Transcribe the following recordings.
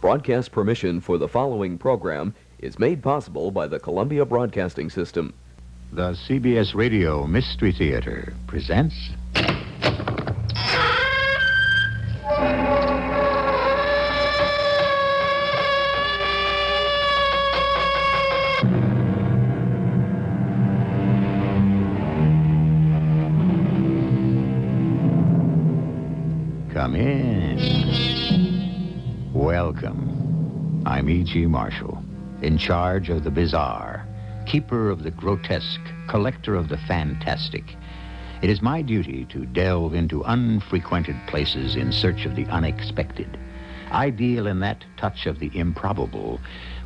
Broadcast permission for the following program is made possible by the Columbia Broadcasting System. The CBS Radio Mystery Theater presents... Come in. Welcome. I'm E.G. Marshall, in charge of the bizarre, keeper of the grotesque, collector of the fantastic. It is my duty to delve into unfrequented places in search of the unexpected. I deal in that touch of the improbable,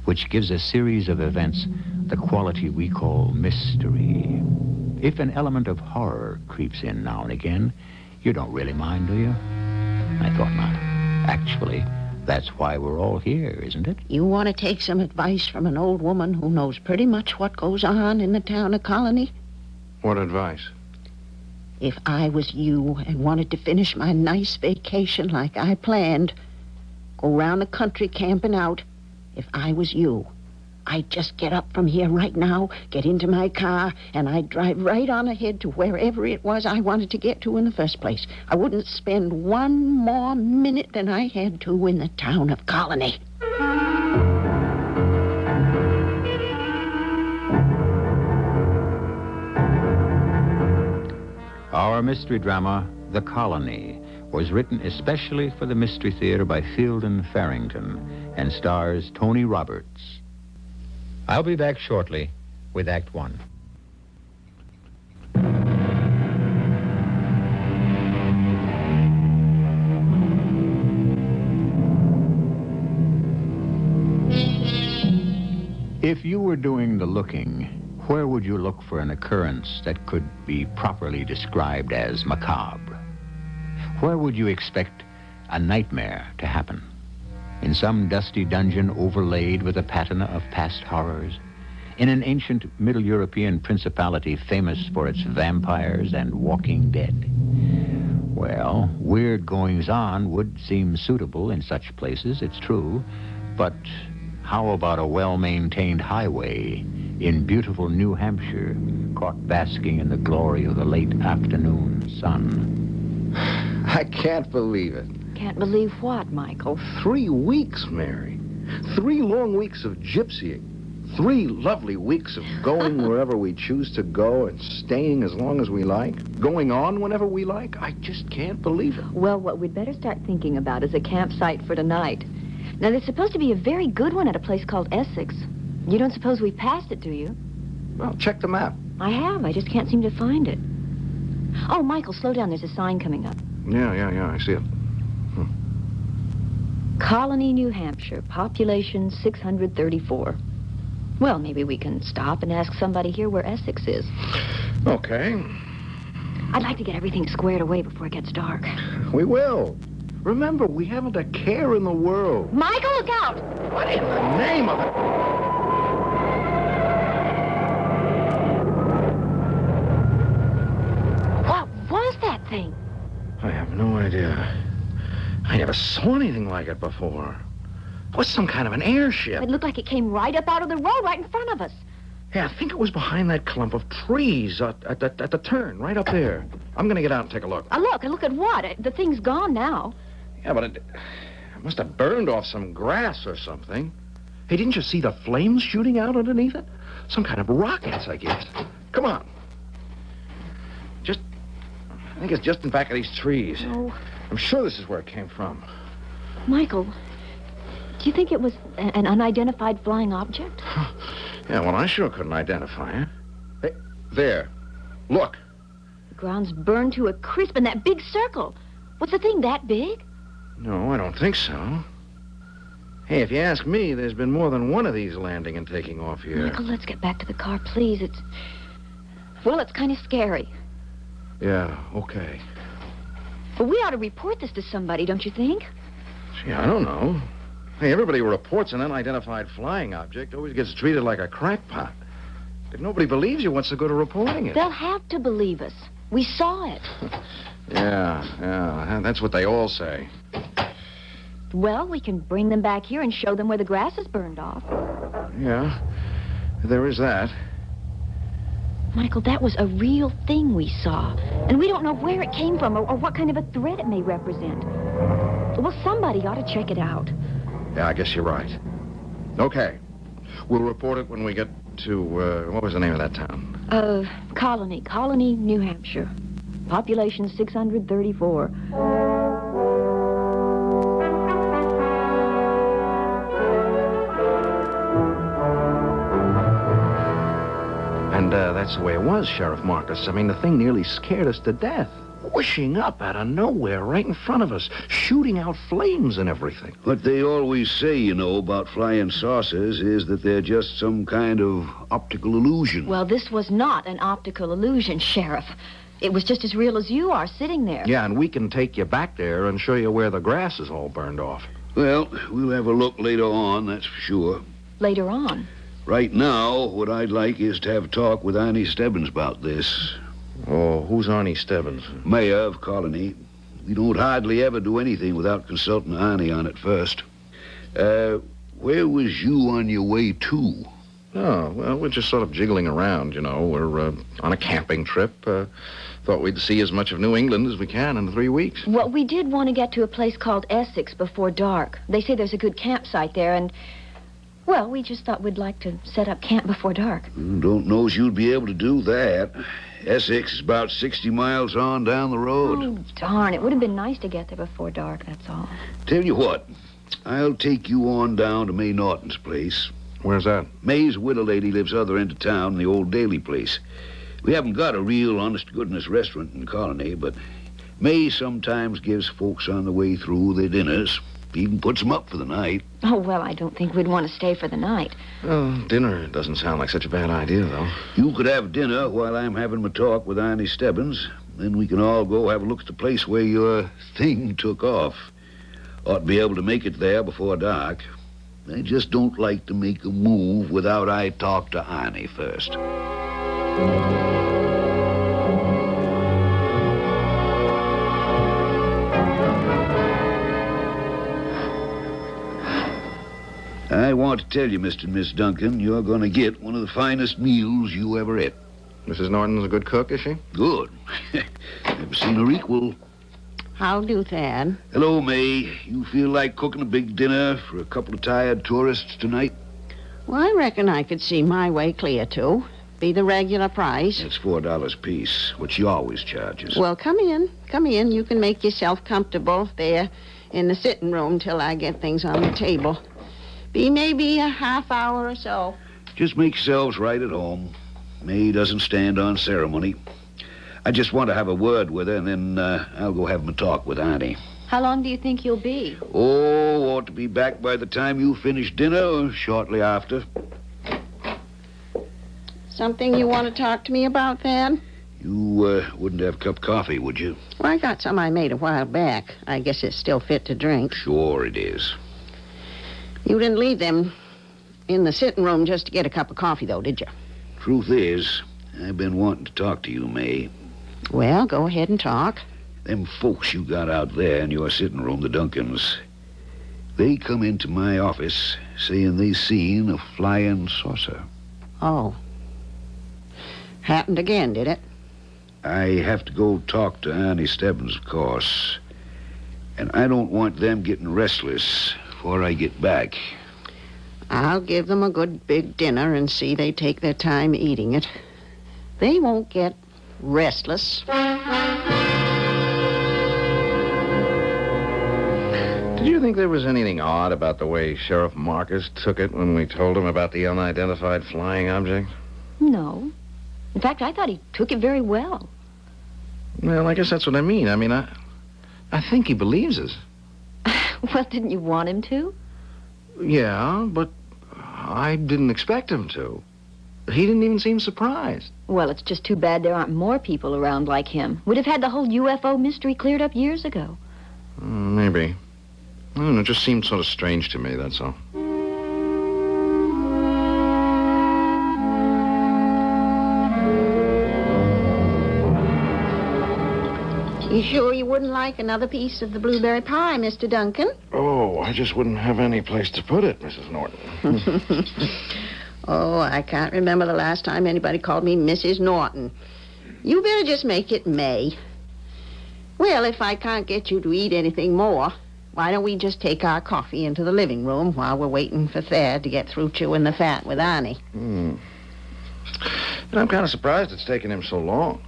which gives a series of events the quality we call mystery. If an element of horror creeps in now and again, you don't really mind, do you? I thought not. Actually, that's why we're all here, isn't it? You want to take some advice from an old woman who knows pretty much what goes on in the town of Colony? What advice? If I was you and wanted to finish my nice vacation like I planned, go round the country camping out, if I was you, I'd just get up from here right now, get into my car, and I'd drive right on ahead to wherever it was I wanted to get to in the first place. I wouldn't spend one more minute than I had to in the town of Colony. Our mystery drama, The Colony, was written especially for the Mystery Theater by Fielden Farrington and stars Tony Roberts. I'll be back shortly with Act One. If you were doing the looking, where would you look for an occurrence that could be properly described as macabre? Where would you expect a nightmare to happen? In some dusty dungeon overlaid with a patina of past horrors? In an ancient Middle European principality famous for its vampires and walking dead? Well, weird goings-on would seem suitable in such places, it's true, but how about a well-maintained highway in beautiful New Hampshire, caught basking in the glory of the late afternoon sun? I can't believe it. Can't believe what, Michael? 3 weeks, Mary. 3 long weeks of gypsying. 3 lovely weeks of going wherever we choose to go and staying as long as we like. Going on whenever we like. I just can't believe it. Well, what we'd better start thinking about is a campsite for tonight. Now, there's supposed to be a very good one at a place called Essex. You don't suppose we passed it, do you? Well, check the map. I have. I just can't seem to find it. Oh, Michael, slow down. There's a sign coming up. Yeah, I see it. Colony, New Hampshire, population 634. Well, maybe we can stop and ask somebody here where Essex is. Okay. I'd like to get everything squared away before it gets dark. We will. Remember, we haven't a care in the world. Michael, look out! What in the name of it? What was that thing? I have no idea. I never saw anything like it before. It was some kind of an airship. It looked like it came right up out of the road right in front of us. Yeah, I think it was behind that clump of trees at the turn, right up there. I'm going to get out and take a look. Look at what? The thing's gone now. Yeah, but it must have burned off some grass or something. Hey, didn't you see the flames shooting out underneath it? Some kind of rockets, I guess. Come on. I think it's just in back of these trees. Oh. I'm sure this is where it came from. Michael, do you think it was an unidentified flying object? Yeah, well, I sure couldn't identify it. Hey, there. Look. The ground's burned to a crisp in that big circle. Was the thing that big? No, I don't think so. Hey, if you ask me, there's been more than one of these landing and taking off here. Michael, let's get back to the car, please. It's kind of scary. Yeah, okay. But we ought to report this to somebody, don't you think? Gee, I don't know. Hey, everybody who reports an unidentified flying object always gets treated like a crackpot. If nobody believes you, what's the good of reporting it? They'll have to believe us. We saw it. Yeah, that's what they all say. Well, we can bring them back here and show them where the grass is burned off. Yeah, there is that. Michael, that was a real thing we saw. And we don't know where it came from or what kind of a threat it may represent. Well, somebody ought to check it out. Yeah, I guess you're right. Okay. We'll report it when we get to, what was the name of that town? Colony, New Hampshire. Population 634. And that's the way it was, Sheriff Marcus. I mean, the thing nearly scared us to death. Whooshing up out of nowhere right in front of us, shooting out flames and everything. What they always say, you know, about flying saucers is that they're just some kind of optical illusion. Well, this was not an optical illusion, Sheriff. It was just as real as you are sitting there. Yeah, and we can take you back there and show you where the grass is all burned off. Well, we'll have a look later on, that's for sure. Later on. Right now, what I'd like is to have a talk with Arnie Stebbins about this. Oh, who's Arnie Stebbins? Mayor of Colony. We don't hardly ever do anything without consulting Arnie on it first. Where was you on your way to? Oh, well, we're just sort of jiggling around, you know. We're on a camping trip. Thought we'd see as much of New England as we can in 3 weeks. Well, we did want to get to a place called Essex before dark. They say there's a good campsite there, and, well, we just thought we'd like to set up camp before dark. Don't know as you'd be able to do that. Essex is about 60 miles on down the road. Oh, darn. It would have been nice to get there before dark, that's all. Tell you what, I'll take you on down to May Norton's place. Where's that? May's widow lady lives other end of town in the old Daly place. We haven't got a real honest-to-goodness restaurant in Colony, but May sometimes gives folks on the way through their dinners. Even puts them up for the night. Oh, well, I don't think we'd want to stay for the night. Well, dinner doesn't sound like such a bad idea, though. You could have dinner while I'm having my talk with Arnie Stebbins. Then we can all go have a look at the place where your thing took off. Ought to be able to make it there before dark. I just don't like to make a move without I talk to Arnie first. I want to tell you, Mr. and Miss Duncan, you're going to get one of the finest meals you ever ate. Mrs. Norton's a good cook, is she? Good. Never seen her equal. How do, Thad? Hello, May. You feel like cooking a big dinner for a couple of tired tourists tonight? Well, I reckon I could see my way clear to. Be the regular price. It's $4 apiece, which she always charges. Well, come in. Come in. You can make yourself comfortable there in the sitting room till I get things on the table. Be maybe a half hour or so. Just make yourselves right at home. May doesn't stand on ceremony. I just want to have a word with her, and then I'll go have a talk with Arnie. How long do you think you'll be? Oh, ought to be back by the time you finish dinner or shortly after. Something you want to talk to me about, Thad? You wouldn't have a cup of coffee, would you? Well, I got some I made a while back. I guess it's still fit to drink. Sure it is. You didn't leave them in the sitting room just to get a cup of coffee, though, did you? Truth is, I've been wanting to talk to you, May. Well, go ahead and talk. Them folks you got out there in your sitting room, the Duncans, they come into my office saying they seen a flying saucer. Oh. Happened again, did it? I have to go talk to Arnie Stebbins, of course. And I don't want them getting restless before I get back. I'll give them a good big dinner and see they take their time eating it. They won't get restless. Did you think there was anything odd about the way Sheriff Marcus took it when we told him about the unidentified flying object? No. In fact, I thought he took it very well. Well, I guess that's what I mean. I think he believes us. Well, didn't you want him to? Yeah, but I didn't expect him to. He didn't even seem surprised. Well, it's just too bad there aren't more people around like him. We'd have had the whole UFO mystery cleared up years ago. Maybe. I don't know, it just seemed sort of strange to me, that's all. You sure you wouldn't like another piece of the blueberry pie, Mr. Duncan? Oh, I just wouldn't have any place to put it, Mrs. Norton. Oh, I can't remember the last time anybody called me Mrs. Norton. You better just make it May. Well, if I can't get you to eat anything more, why don't we just take our coffee into the living room while we're waiting for Thad to get through chewing the fat with Annie? And I'm kind of surprised it's taken him so long.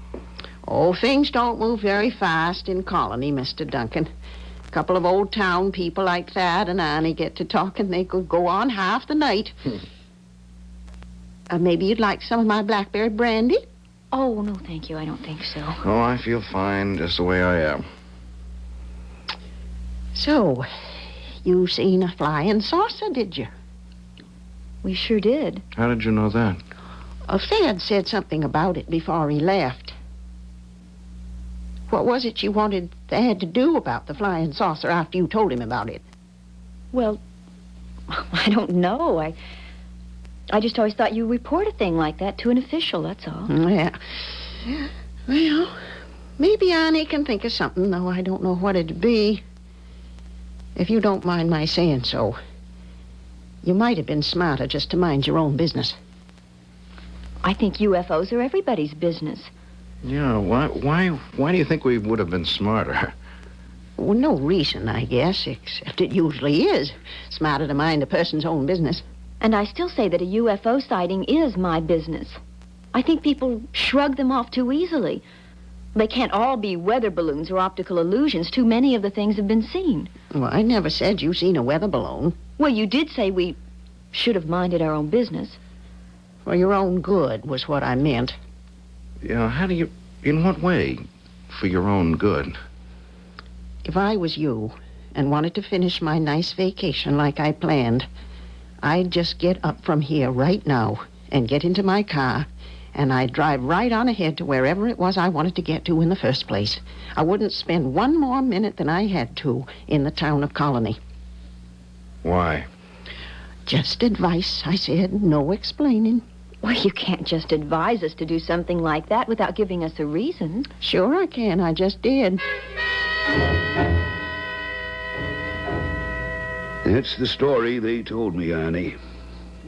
Oh, things don't move very fast in Colony, Mr. Duncan. A couple of old town people like Thad and Annie get to talking. They could go on half the night. Maybe you'd like some of my blackberry brandy? Oh, no, thank you. I don't think so. Oh, I feel fine just the way I am. So, you seen a flying saucer, did you? We sure did. How did you know that? Thad said something about it before he left. What was it you wanted Thad to do about the flying saucer after you told him about it? Well, I don't know. I just always thought you report a thing like that to an official, that's all. Yeah. Well, maybe Annie can think of something, though I don't know what it'd be. If you don't mind my saying so, you might have been smarter just to mind your own business. I think UFOs are everybody's business. Yeah, why do you think we would have been smarter? Well, no reason, I guess, except it usually is smarter to mind a person's own business. And I still say that a UFO sighting is my business. I think people shrug them off too easily. They can't all be weather balloons or optical illusions. Too many of the things have been seen. Well, I never said you seen a weather balloon. Well, you did say we should have minded our own business. For your own good was what I meant. Yeah, how do you... In what way? For your own good? If I was you and wanted to finish my nice vacation like I planned, I'd just get up from here right now and get into my car, and I'd drive right on ahead to wherever it was I wanted to get to in the first place. I wouldn't spend one more minute than I had to in the town of Colony. Why? Just advice, I said. No explaining. Well, you can't just advise us to do something like that without giving us a reason. Sure I can. I just did. That's the story they told me, Annie.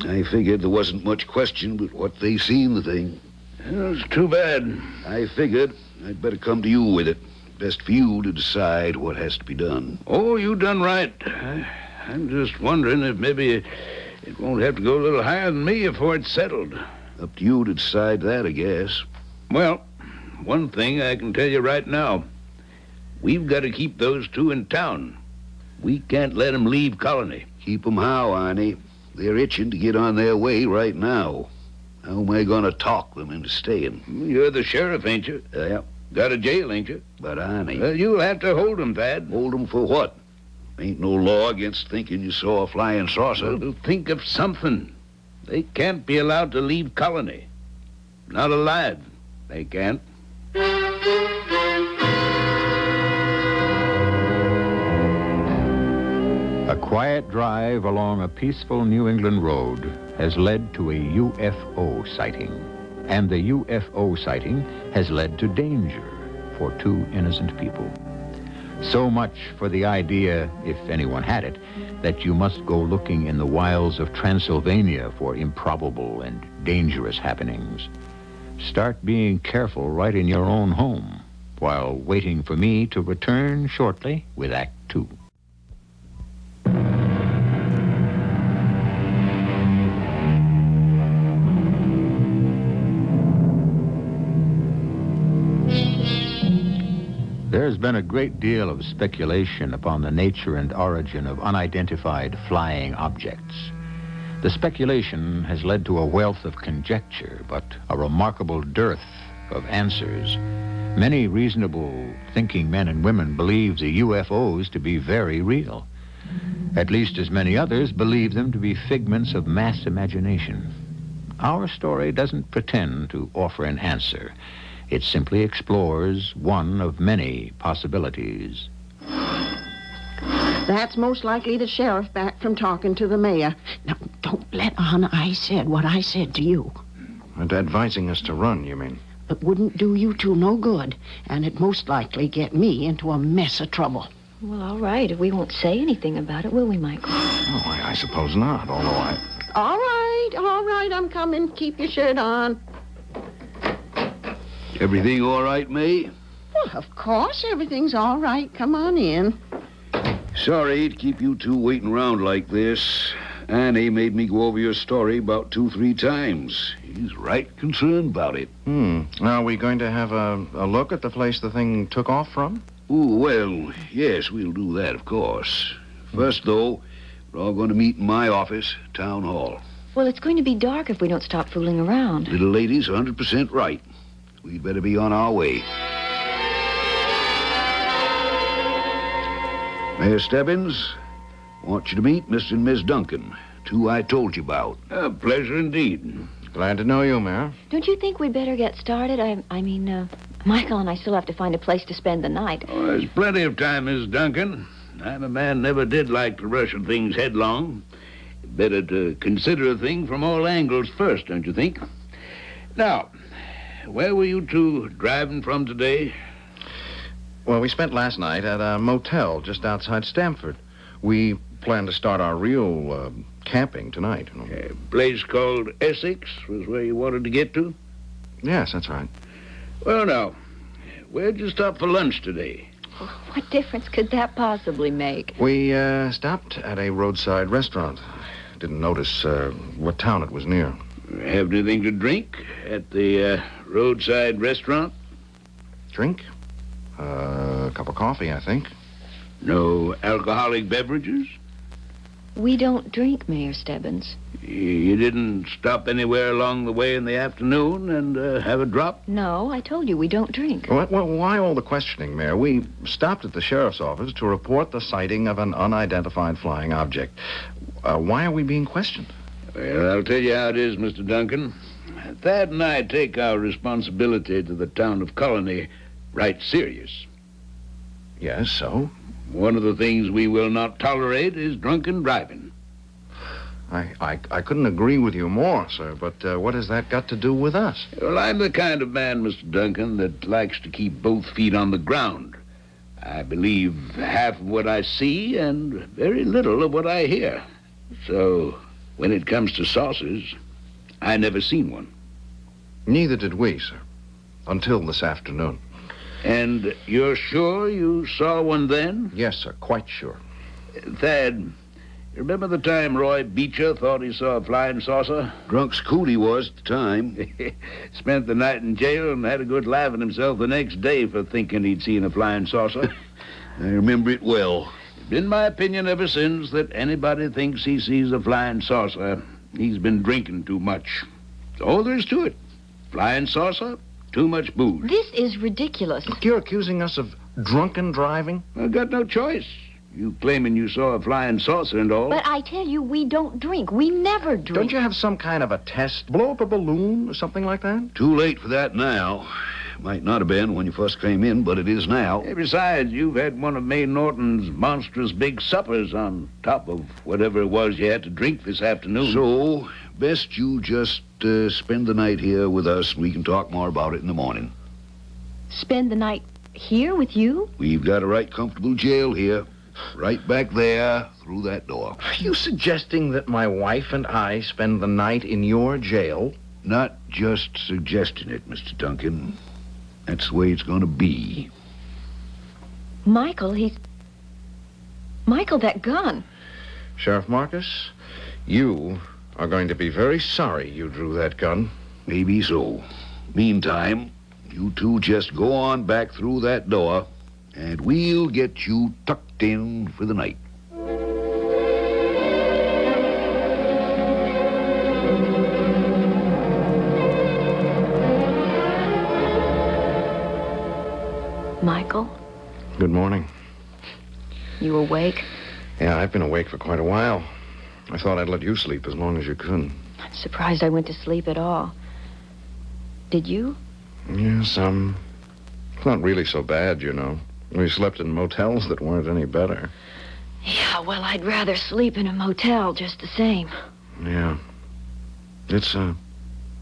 I figured there wasn't much question but what they seen the thing. It's too bad. I figured I'd better come to you with it. Best for you to decide what has to be done. Oh, you done right. I'm just wondering if maybe it won't have to go a little higher than me before it's settled. Up to you to decide that, I guess. Well, one thing I can tell you right now. We've got to keep those two in town. We can't let them leave Colony. Keep 'em how, Arnie? They're itching to get on their way right now. How am I going to talk them into staying? You're the sheriff, ain't you? Yeah, Got a jail, ain't you? but Arnie... Well, you'll have to hold them, Thad. Hold 'em for what? Ain't no law against thinking you saw a flying saucer. Well, think of something. They can't be allowed to leave Colony. Not alive. They can't. A quiet drive along a peaceful New England road has led to a UFO sighting. And the UFO sighting has led to danger for two innocent people. So much for the idea, if anyone had it, that you must go looking in the wilds of Transylvania for improbable and dangerous happenings. Start being careful right in your own home, while waiting for me to return shortly with Act 2. There's been a great deal of speculation upon the nature and origin of unidentified flying objects. The speculation has led to a wealth of conjecture, but a remarkable dearth of answers. Many reasonable, thinking men and women believe the UFOs to be very real. At least as many others believe them to be figments of mass imagination. Our story doesn't pretend to offer an answer. It simply explores one of many possibilities. That's most likely the sheriff back from talking to the mayor. Now, don't let on I said what I said to you. And advising us to run, you mean? It wouldn't do you two no good, and it'd most likely get me into a mess of trouble. Well, all right. We won't say anything about it, will we, Michael? Oh, I suppose not, although I... All right, I'm coming. Keep your shirt on. Everything all right, May? Well, of course, everything's all right. Come on in. Sorry to keep you two waiting around like this. Annie made me go over your story about 2-3 times. He's right concerned about it. Are we going to have a look at the place the thing took off from? Oh, well, yes, we'll do that, of course. First, though, we're all going to meet in my office, Town Hall. Well, it's going to be dark if we don't stop fooling around. Little lady's 100% right. We'd better be on our way. Mayor Stebbins, I want you to meet Mr. and Miss Duncan, two I told you about. A pleasure indeed. Glad to know you, Mayor. Don't you think we'd better get started? I mean, Michael and I still have to find a place to spend the night. Oh, there's plenty of time, Miss Duncan. I'm a man never did like to rush at things headlong. Better to consider a thing from all angles first, don't you think? Now, where were you two driving from today? Well, we spent last night at a motel just outside Stamford. We plan to start our real camping tonight. You know. A place called Essex was where you wanted to get to? Yes, that's right. Well, now, where'd you stop for lunch today? What difference could that possibly make? We stopped at a roadside restaurant. Didn't notice what town it was near. Have anything to drink at the roadside restaurant? Drink? A cup of coffee, I think. No alcoholic beverages? We don't drink, Mayor Stebbins. You didn't stop anywhere along the way in the afternoon and have a drop? No, I told you we don't drink. Well, why all the questioning, Mayor? We stopped at the sheriff's office to report the sighting of an unidentified flying object. Why are we being questioned? Well, I'll tell you how it is, Mr. Duncan. Thad and I take our responsibility to the town of Colony right serious. Yes, so? One of the things we will not tolerate is drunken driving. I couldn't agree with you more, sir, but what has that got to do with us? Well, I'm the kind of man, Mr. Duncan, that likes to keep both feet on the ground. I believe half of what I see and very little of what I hear. So, when it comes to saucers, I never seen one. Neither did we, sir, until this afternoon. And you're sure you saw one then? Yes, sir, quite sure. Thad, you remember the time Roy Beecher thought he saw a flying saucer? Drunk scoot he was at the time. Spent the night in jail and had a good laugh at himself the next day for thinking he'd seen a flying saucer. I remember it well. It's been my opinion ever since that anybody thinks he sees a flying saucer, he's been drinking too much. That's all there is to it. Flying saucer, too much booze. This is ridiculous. You're accusing us of drunken driving? I got no choice. You claiming you saw a flying saucer and all. But I tell you, we don't drink. We never drink. Don't you have some kind of a test? Blow up a balloon or something like that? Too late for that now. Might not have been when you first came in, but it is now. Hey, besides, you've had one of May Norton's monstrous big suppers on top of whatever it was you had to drink this afternoon. So, best you just spend the night here with us, and we can talk more about it in the morning. Spend the night here with you? We've got a right comfortable jail here. Right back there, through that door. Are you suggesting that my wife and I spend the night in your jail? Not just suggesting it, Mr. Duncan. That's the way it's going to be. Michael, Michael, that gun. Sheriff Marcus, you are going to be very sorry you drew that gun. Maybe so. Meantime, you two just go on back through that door, and we'll get you tucked in for the night. Michael, Good morning. you awake? Yeah, I've been awake for quite a while. I thought I'd let you sleep as long as you could. I'm surprised I went to sleep at all. Did you? Yes, it's not really so bad, you know. We slept in motels that weren't any better. Yeah, well, I'd rather sleep in a motel just the same. Yeah. It's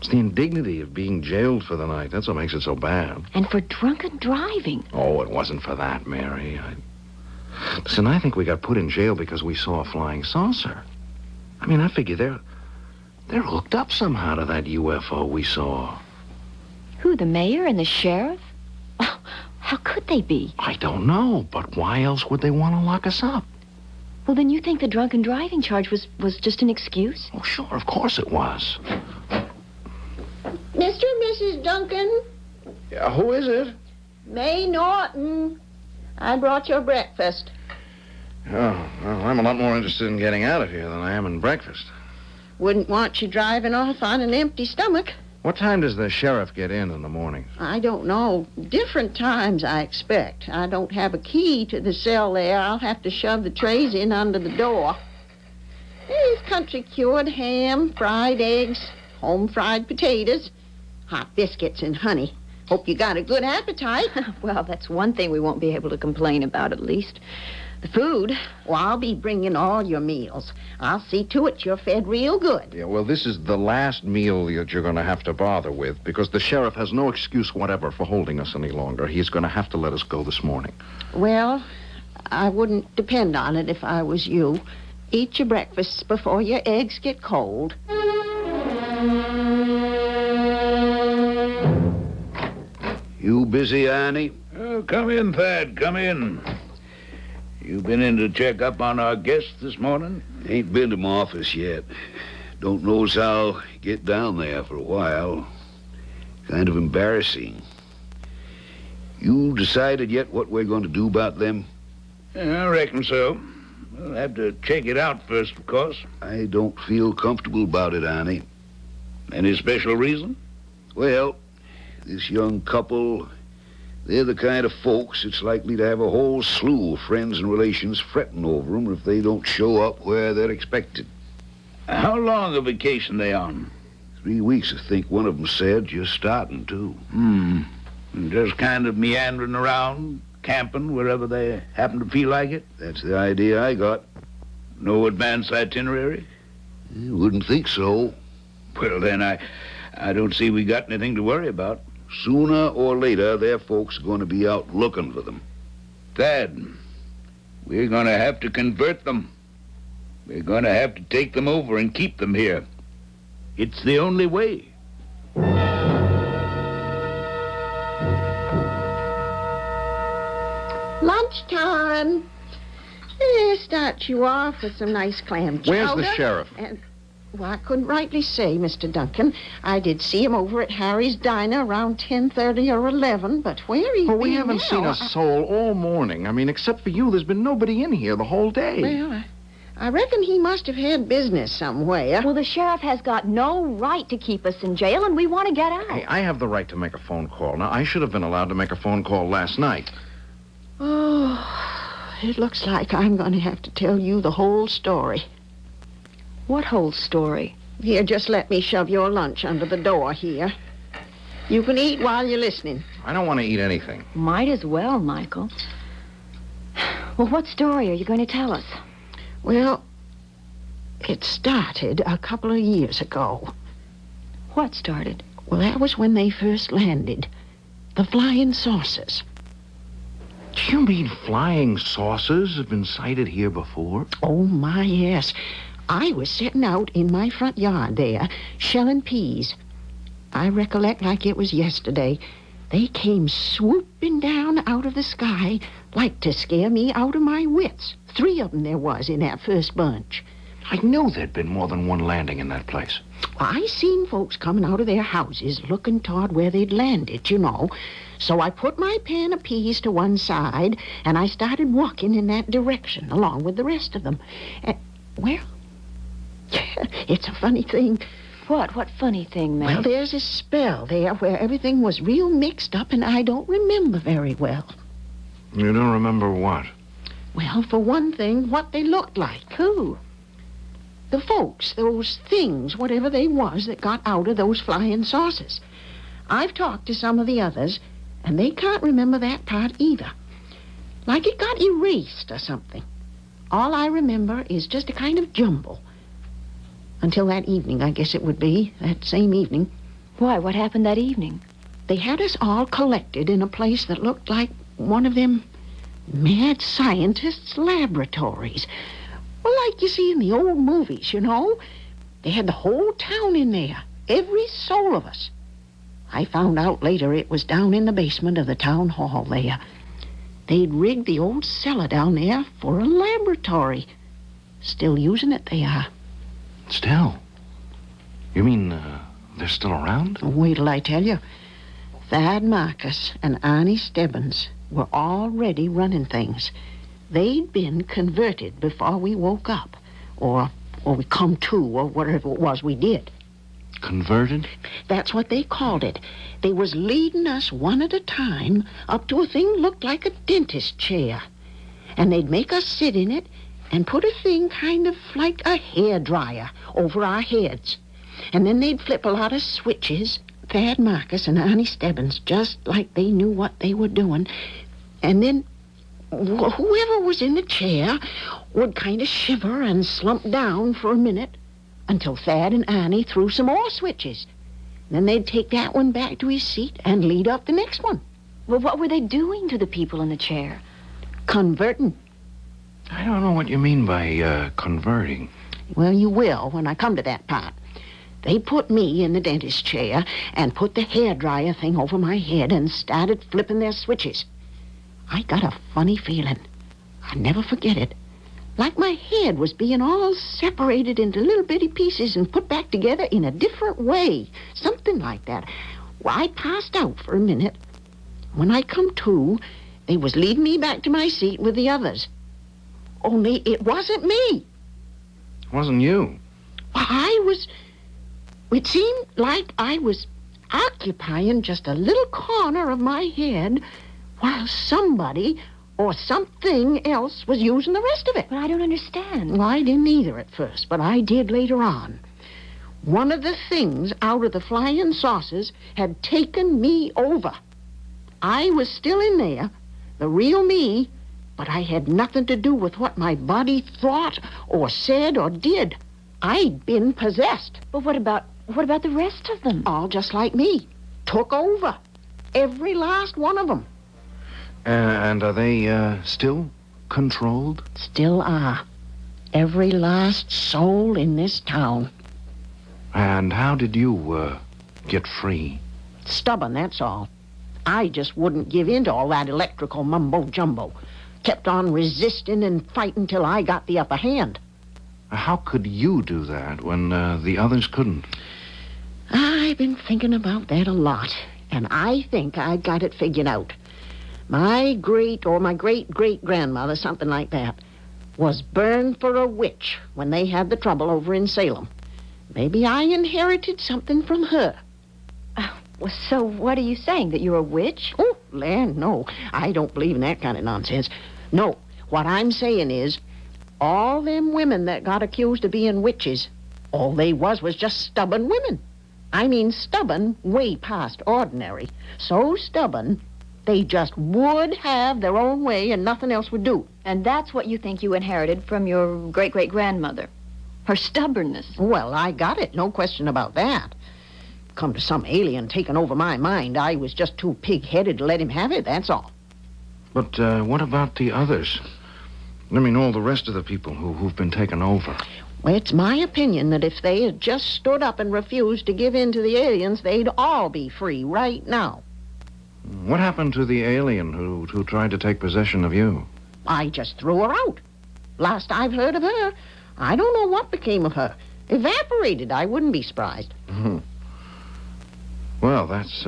It's the indignity of being jailed for the night. That's what makes it so bad. And for drunken driving. Oh, it wasn't for that, Mary. Listen, I think we got put in jail because we saw a flying saucer. I mean, I figure they're hooked up somehow to that UFO we saw. Who, the mayor and the sheriff? Oh, how could they be? I don't know, but why else would they want to lock us up? Well, then you think the drunken driving charge was just an excuse? Oh, sure, of course it was. Mr. and Mrs. Duncan, Yeah, who is it? May Norton. I brought your breakfast. Oh, well, I'm a lot more interested in getting out of here than I am in breakfast. Wouldn't want you driving off on an empty stomach. What time does the sheriff get in the mornings? I don't know. Different times, I expect. I don't have a key to the cell there. I'll have to shove the trays in under the door. There's country-cured ham, fried eggs, home-fried potatoes, hot biscuits and honey. Hope you got a good appetite. Well, that's one thing we won't be able to complain about, at least. The food. Well, I'll be bringing all your meals. I'll see to it you're fed real good. Yeah, well, this is the last meal that you're going to have to bother with because the sheriff has no excuse whatever for holding us any longer. He's going to have to let us go this morning. Well, I wouldn't depend on it if I was you. Eat your breakfasts before your eggs get cold. You busy, Annie? Oh, come in, Thad, come in. You been in to check up on our guests this morning? Ain't been to my office yet. Don't know as I'll get down there for a while. Kind of embarrassing. You decided yet what we're going to do about them? Yeah, I reckon so. We'll have to check it out first, of course. I don't feel comfortable about it, Annie. Any special reason? Well, this young couple, they're the kind of folks that's likely to have a whole slew of friends and relations fretting over them if they don't show up where they're expected. How long a vacation they on? 3 weeks, I think one of them said, just starting, too. Just kind of meandering around, camping wherever they happen to feel like it? That's the idea I got. No advance itinerary? Wouldn't think so. Well, then I don't see we got anything to worry about. Sooner or later, their folks are going to be out looking for them. Thad, we're going to have to convert them. We're going to have to take them over and keep them here. It's the only way. Lunchtime. Start you off with some nice clam chowder. Where's the sheriff? Well, I couldn't rightly say, Mr. Duncan. I did see him over at Harry's Diner around 10:30 or 11, but where he's Well, we been haven't now, seen a soul all morning. I mean, except for you, there's been nobody in here the whole day. Well, I reckon he must have had business somewhere. Well, the sheriff has got no right to keep us in jail, and we want to get out. Hey, I have the right to make a phone call. Now, I should have been allowed to make a phone call last night. Oh, it looks like I'm going to have to tell you the whole story. What whole story? Here, just let me shove your lunch under the door here. You can eat while you're listening. I don't want to eat anything. Might as well, Michael. Well, what story are you going to tell us? Well, it started a couple of years ago. What started? Well, that was when they first landed. The flying saucers. Do you mean flying saucers have been sighted here before? Oh, my, yes. I was sitting out in my front yard there, shelling peas. I recollect like it was yesterday. They came swooping down out of the sky like to scare me out of my wits. 3 of them there was in that first bunch. I knew there'd been more than one landing in that place. I seen folks coming out of their houses looking toward where they'd landed, you know. So I put my pan of peas to one side, and I started walking in that direction along with the rest of them. Well, it's a funny thing. What? What funny thing, May? Well, there's a spell there where everything was real mixed up, and I don't remember very well. You don't remember what? Well, for one thing, what they looked like. Who? The folks, those things, whatever they was, that got out of those flying saucers. I've talked to some of the others, and they can't remember that part either. Like it got erased or something. All I remember is just a kind of jumble. Until that evening, I guess it would be, that same evening. Why? What happened that evening? They had us all collected in a place that looked like one of them mad scientists' laboratories. Well, like you see in the old movies, you know. They had the whole town in there, every soul of us. I found out later it was down in the basement of the town hall there. They'd rigged the old cellar down there for a laboratory. Still using it, they are. Still? You mean they're still around? Wait till I tell you. Thad Marcus and Arnie Stebbins were already running things. They'd been converted before we woke up, or we come to, or whatever it was we did. Converted? That's what they called it. They was leading us one at a time up to a thing looked like a dentist chair. And they'd make us sit in it and put a thing kind of like a hair dryer over our heads. And then they'd flip a lot of switches, Thad Marcus and Arnie Stebbins, just like they knew what they were doing. And then whoever was in the chair would kind of shiver and slump down for a minute until Thad and Arnie threw some more switches. Then they'd take that one back to his seat and lead up the next one. Well, what were they doing to the people in the chair? Converting. I don't know what you mean by converting. Well, you will when I come to that part. They put me in the dentist chair and put the hairdryer thing over my head and started flipping their switches. I got a funny feeling. I'll never forget it. Like my head was being all separated into little bitty pieces and put back together in a different way. Something like that. Well, I passed out for a minute. When I come to, they was leading me back to my seat with the others. Only it wasn't me. It wasn't you. It seemed like I was occupying just a little corner of my head while somebody or something else was using the rest of it. But I don't understand. Well, I didn't either at first, but I did later on. One of the things out of the flying saucers had taken me over. I was still in there, the real me, but I had nothing to do with what my body thought or said or did. I'd been possessed. But what about the rest of them? All just like me. Took over. Every last one of them. And are they still controlled? Still are. Every last soul in this town. And how did you get free? Stubborn, that's all. I just wouldn't give in to all that electrical mumbo-jumbo. Kept on resisting and fighting till I got the upper hand. How could you do that when the others couldn't? I've been thinking about that a lot, and I think I got it figured out. My great-great-grandmother, something like that, was burned for a witch when they had the trouble over in Salem. Maybe I inherited something from her. Well, so what are you saying, that you're a witch? Oh, land, no. I don't believe in that kind of nonsense. No, what I'm saying is, all them women that got accused of being witches, all they was just stubborn women. I mean stubborn way past ordinary. So stubborn, they just would have their own way and nothing else would do. And that's what you think you inherited from your great-great-grandmother. Her stubbornness. Well, I got it, no question about that. Come to some alien taking over my mind, I was just too pig-headed to let him have it, that's all. But what about the others? I mean, all the rest of the people who've been taken over. Well, it's my opinion that if they had just stood up and refused to give in to the aliens, they'd all be free right now. What happened to the alien who tried to take possession of you? I just threw her out. Last I've heard of her, I don't know what became of her. Evaporated, I wouldn't be surprised. Mm-hmm. Well, that's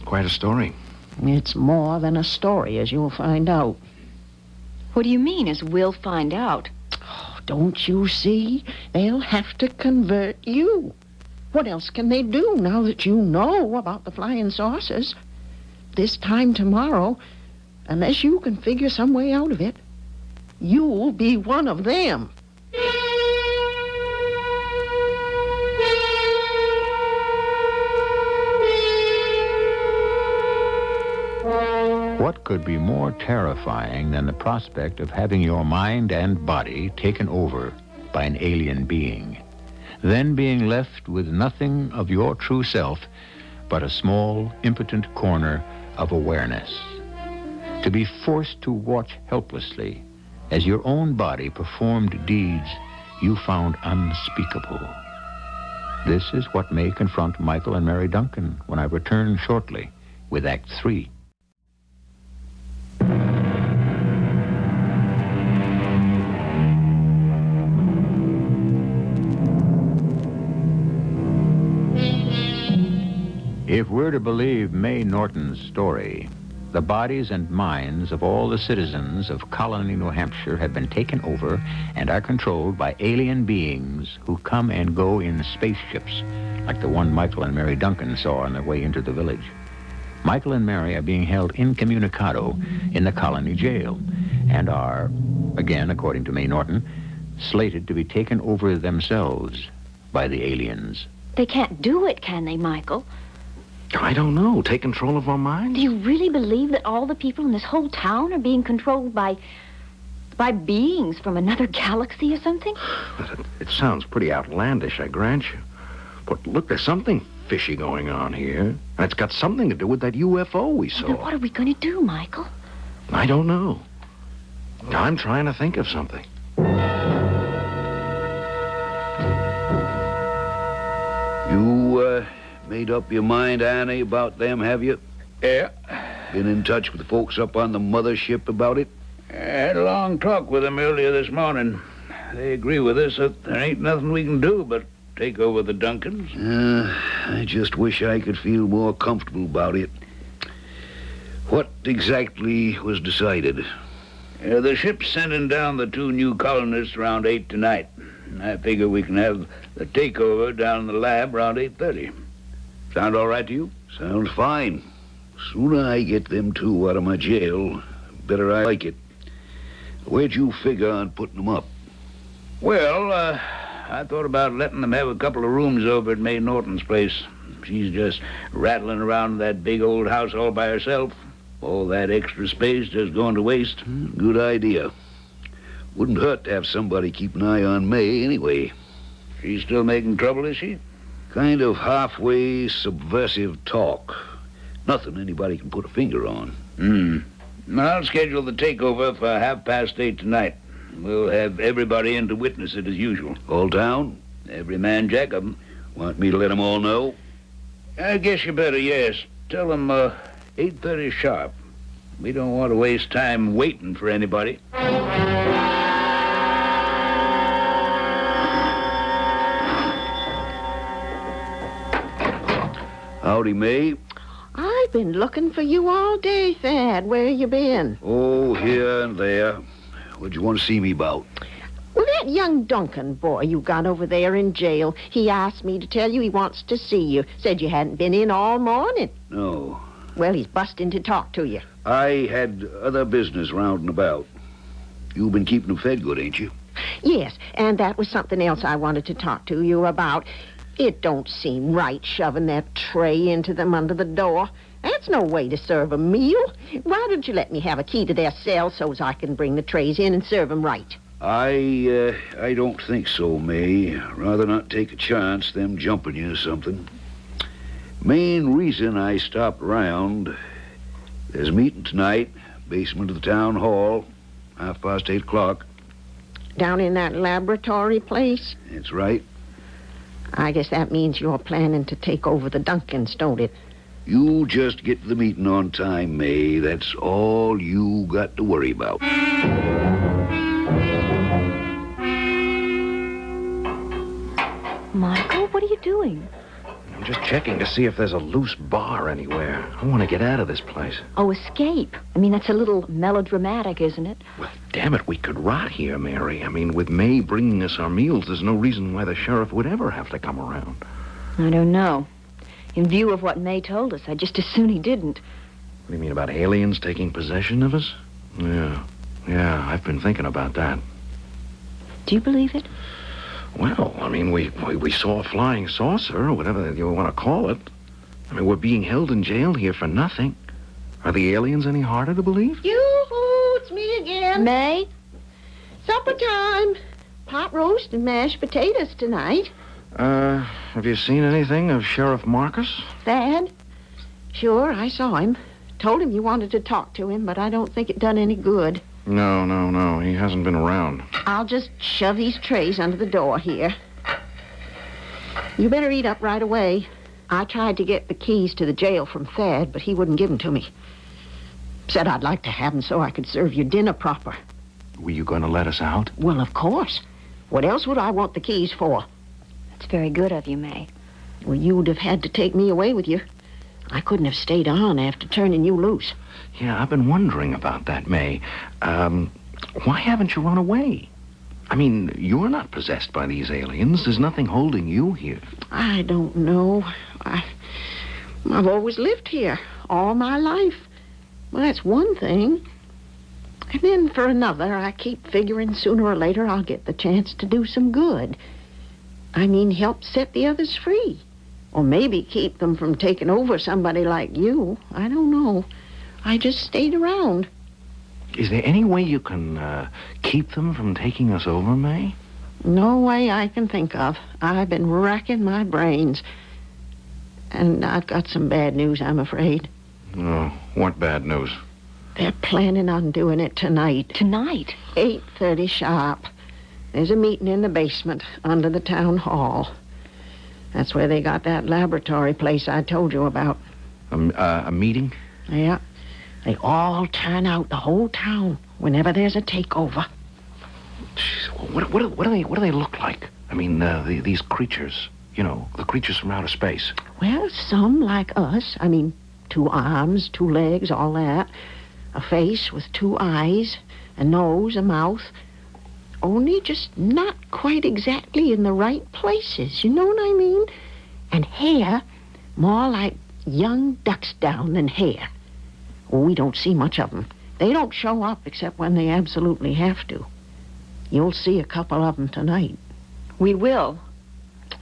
quite a story. It's more than a story, as you'll find out. What do you mean, as we'll find out? Oh, don't you see? They'll have to convert you. What else can they do now that you know about the flying saucers? This time tomorrow, unless you can figure some way out of it, you'll be one of them. What could be more terrifying than the prospect of having your mind and body taken over by an alien being? then being left with nothing of your true self but a small, impotent corner of awareness. To be forced to watch helplessly as your own body performed deeds you found unspeakable. This is what may confront Michael and Mary Duncan when I return shortly with Act 3. If we're to believe May Norton's story, the bodies and minds of all the citizens of Colony, New Hampshire have been taken over and are controlled by alien beings who come and go in spaceships, like the one Michael and Mary Duncan saw on their way into the village. Michael and Mary are being held incommunicado in the Colony jail and are, again, according to May Norton, slated to be taken over themselves by the aliens. They can't do it, can they, Michael? I don't know. Take control of our minds? Do you really believe that all the people in this whole town are being controlled by beings from another galaxy or something? It sounds pretty outlandish, I grant you. But look, there's something fishy going on here. And it's got something to do with that UFO we saw. Then what are we going to do, Michael? I don't know. I'm trying to think of something. You, made up your mind, Annie, about them, have you? Yeah. Been in touch with the folks up on the mothership about it? I had a long talk with them earlier this morning. They agree with us that there ain't nothing we can do but take over the Duncans. I just wish I could feel more comfortable about it. What exactly was decided? The ship's sending down the 2 new colonists around 8 tonight. I figure we can have the takeover down in the lab around 8:30. Sound all right to you? Sounds fine. Sooner I get them 2 out of my jail, better I like it. Where'd you figure on putting them up? Well, I thought about letting them have a couple of rooms over at May Norton's place. She's just rattling around in that big old house all by herself. All that extra space just going to waste. Good idea. Wouldn't hurt to have somebody keep an eye on May anyway. She's still making trouble, is she? Kind of halfway subversive talk. Nothing anybody can put a finger on. I'll schedule the takeover for 8:30 tonight. We'll have everybody in to witness it as usual. All down? Every man jack of 'em. Want me to let them all know? I guess you better, yes. Tell them 8:30 sharp. We don't want to waste time waiting for anybody. Howdy, May. I've been looking for you all day, Thad. Where you been? Oh, here and there. What'd you want to see me about? Well, that young Duncan boy you got over there in jail, he asked me to tell you he wants to see you. Said you hadn't been in all morning. No. Well, he's busting to talk to you. I had other business round and about. You've been keeping them fed good, ain't you? Yes, and that was something else I wanted to talk to you about. It don't seem right shoving that tray into them under the door. That's no way to serve a meal. Why don't you let me have a key to their cell so's I can bring the trays in and serve them right? I don't think so, May. Rather not take a chance them jumping you or something. Main reason I stopped around, there's a meeting tonight, basement of the town hall, 8:30. Down in that laboratory place? That's right. I guess that means you're planning to take over the Duncans, don't it? You just get to the meeting on time, May. That's all you got to worry about. Michael, what are you doing? I'm just checking to see if there's a loose bar anywhere. I want to get out of this place. Oh, escape. I mean, that's a little melodramatic, isn't it? Well, damn it, we could rot here, Mary. I mean, with May bringing us our meals, there's no reason why the sheriff would ever have to come around. I don't know. In view of what May told us, I'd just as soon he didn't. What do you mean about aliens taking possession of us? Yeah, I've been thinking about that. Do you believe it? Well, I mean, we saw a flying saucer, or whatever you want to call it. I mean, we're being held in jail here for nothing. Are the aliens any harder to believe? Yoo-hoo, it's me again. May? Supper time. Pot roast and mashed potatoes tonight. Have you seen anything of Sheriff Marcus? Thad? Sure, I saw him. Told him you wanted to talk to him, but I don't think it done any good. No. He hasn't been around. I'll just shove these trays under the door here. You better eat up right away. I tried to get the keys to the jail from Thad, but he wouldn't give them to me. Said I'd like to have them so I could serve you dinner proper. Were you going to let us out? Well, of course. What else would I want the keys for? That's very good of you, May. Well, you would have had to take me away with you. I couldn't have stayed on after turning you loose. Yeah, I've been wondering about that, May. Why haven't you run away? I mean, you're not possessed by these aliens. There's nothing holding you here. I don't know. I've always lived here all my life. Well, that's one thing. And then for another, I keep figuring sooner or later I'll get the chance to do some good. I mean, help set the others free. Or maybe keep them from taking over somebody like you. I don't know. I just stayed around. Is there any way you can keep them from taking us over, May? No way I can think of. I've been racking my brains. And I've got some bad news, I'm afraid. Oh, what bad news? They're planning on doing it tonight. Tonight? 8:30 sharp. There's a meeting in the basement under the town hall. That's where they got that laboratory place I told you about. A meeting? Yeah. They all turn out, the whole town, whenever there's a takeover. Jeez, what do they look like? I mean, these creatures, you know, the creatures from outer space. Well, some like us. I mean, 2 arms, 2 legs, all that. A face with 2 eyes, a nose, a mouth. Only just not quite exactly in the right places, you know what I mean? And hair, more like young duck's down than hair. We don't see much of them. They don't show up except when they absolutely have to. You'll see a couple of them tonight. We will.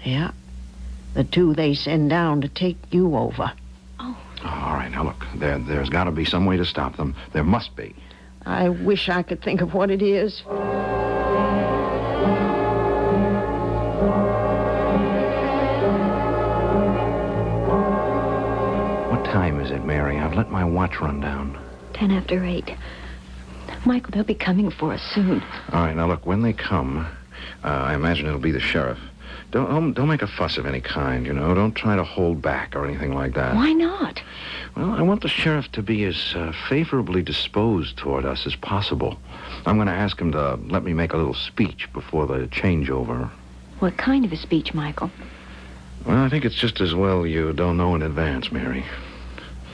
Yeah. The 2 they send down to take you over. Oh. All right, now look, there's got to be some way to stop them. There must be. I wish I could think of what it is. What time is it, Mary? I've let my watch run down. 10 after 8. Michael, they'll be coming for us soon. All right, now look, when they come, I imagine it'll be the sheriff. Don't make a fuss of any kind, you know. Don't try to hold back or anything like that. Why not? Well, I want the sheriff to be as favorably disposed toward us as possible. I'm going to ask him to let me make a little speech before the changeover. What kind of a speech, Michael? Well, I think it's just as well you don't know in advance, Mary.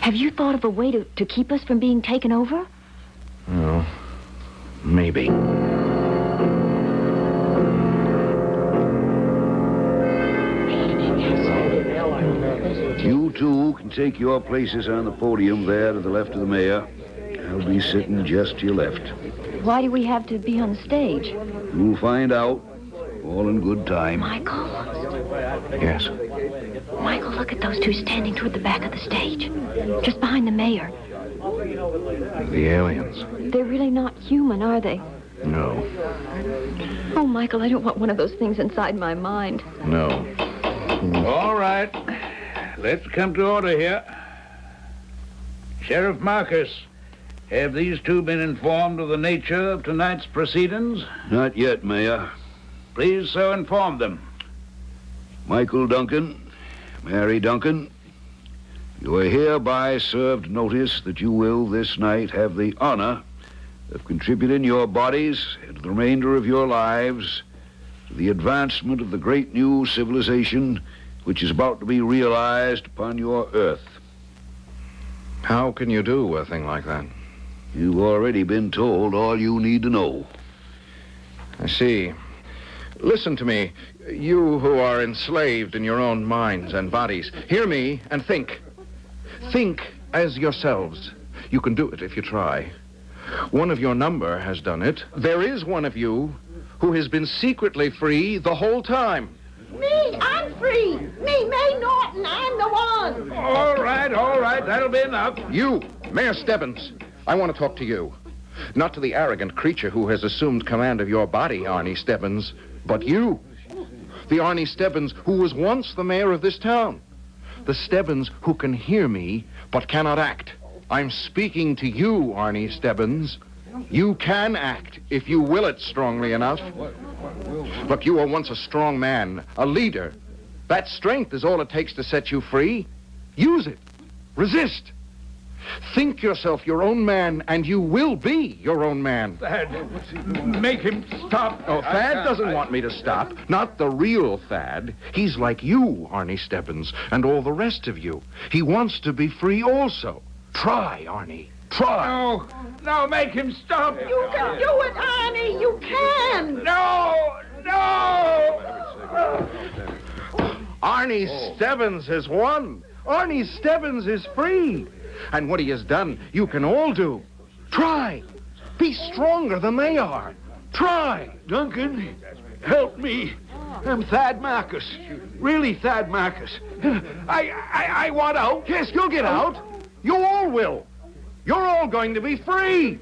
Have you thought of a way to keep us from being taken over? Well, maybe. You two can take your places on the podium there to the left of the mayor. I'll be sitting just to your left. Why do we have to be on the stage? You'll find out, all in good time. Michael? Yes. Michael, look at those 2 standing toward the back of the stage. Just behind the mayor. The aliens. They're really not human, are they? No. Oh, Michael, I don't want one of those things inside my mind. No. All right. Let's come to order here. Sheriff Marcus, have these 2 been informed of the nature of tonight's proceedings? Not yet, Mayor. Please so inform them. Michael Duncan, Mary Duncan, you are hereby served notice that you will this night have the honor of contributing your bodies and the remainder of your lives to the advancement of the great new civilization which is about to be realized upon your earth. How can you do a thing like that? You've already been told all you need to know. I see. Listen to me, you who are enslaved in your own minds and bodies. Hear me and think. Think as yourselves. You can do it if you try. One of your number has done it. There is one of you who has been secretly free the whole time. Me, I'm free. Me, May Norton, I'm the one. All right, that'll be enough. You, Mayor Stebbins, I want to talk to you. Not to the arrogant creature who has assumed command of your body, Arnie Stebbins, but you. The Arnie Stebbins who was once the mayor of this town. The Stebbins who can hear me but cannot act. I'm speaking to you, Arnie Stebbins. You can act if you will it strongly enough. Look, you were once a strong man, a leader. That strength is all it takes to set you free. Use it. Resist. Think yourself your own man, and you will be your own man. Thad, make him stop. Oh, Thad doesn't want me to stop. Not the real Thad. He's like you, Arnie Stebbins, and all the rest of you. He wants to be free also. Try, Arnie. Try. No, no, make him stop. You can do it, Arnie. You can. No, no. Arnie Stebbins has won. Arnie Stebbins is free. And what he has done, you can all do. Try. Be stronger than they are. Try. Duncan, help me. I'm Thad Marcus. Really Thad Marcus. I want out. Yes, you'll get out. You all will. You're all going to be free.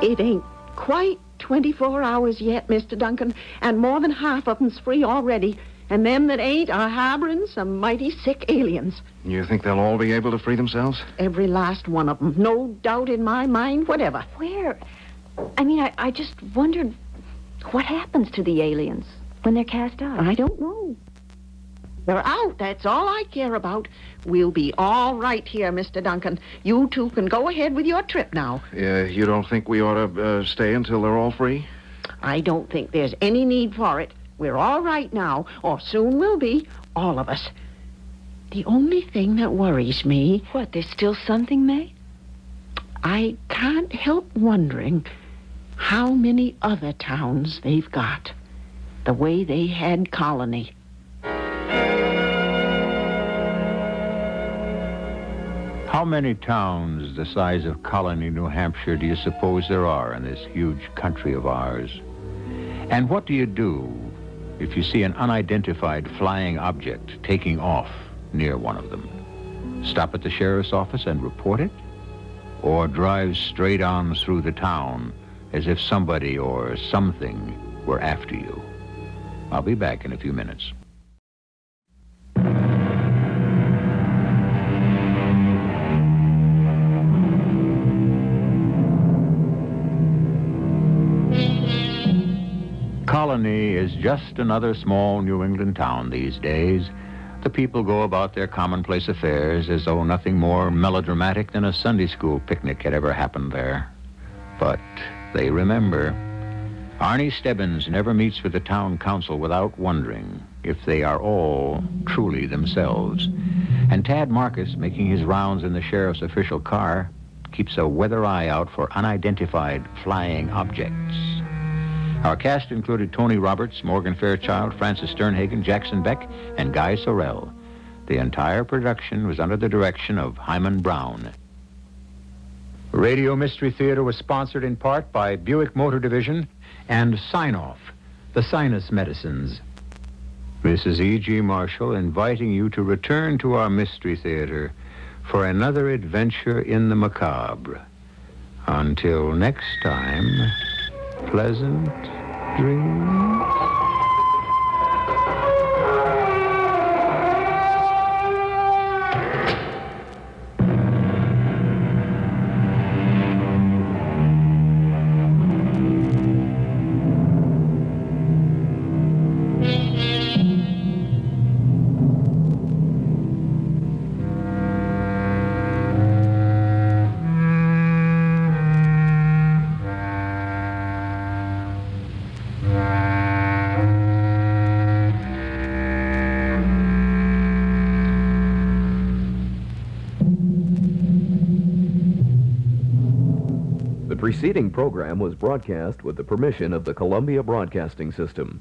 It ain't quite 24 hours yet, Mr. Duncan, and more than half of 'em's free already. And them that ain't are harboring some mighty sick aliens. You think they'll all be able to free themselves? Every last one of 'em. No doubt in my mind whatever. Where? I mean, I just wondered what happens to the aliens when they're cast out. I don't know. They're out. That's all I care about. We'll be all right here, Mr. Duncan. You two can go ahead with your trip now. You don't think we ought to stay until they're all free? I don't think there's any need for it. We're all right now, or soon will be, all of us. The only thing that worries me... What, there's still something, May? I can't help wondering how many other towns they've got, the way they had Colony. How many towns the size of Colony, New Hampshire, do you suppose there are in this huge country of ours? And what do you do if you see an unidentified flying object taking off near one of them? Stop at the sheriff's office and report it? Or drive straight on through the town as if somebody or something were after you? I'll be back in a few minutes. Colony is just another small New England town these days. The people go about their commonplace affairs as though nothing more melodramatic than a Sunday school picnic had ever happened there. But they remember. Arnie Stebbins never meets with the town council without wondering if they are all truly themselves. And Tad Marcus, making his rounds in the sheriff's official car, keeps a weather eye out for unidentified flying objects. Our cast included Tony Roberts, Morgan Fairchild, Francis Sternhagen, Jackson Beck, and Guy Sorrell. The entire production was under the direction of Hyman Brown. Radio Mystery Theater was sponsored in part by Buick Motor Division and Sign-Off, the sinus medicines. This is E.G. Marshall inviting you to return to our Mystery Theater for another adventure in the macabre. Until next time, pleasant dreams. The preceding program was broadcast with the permission of the Columbia Broadcasting System.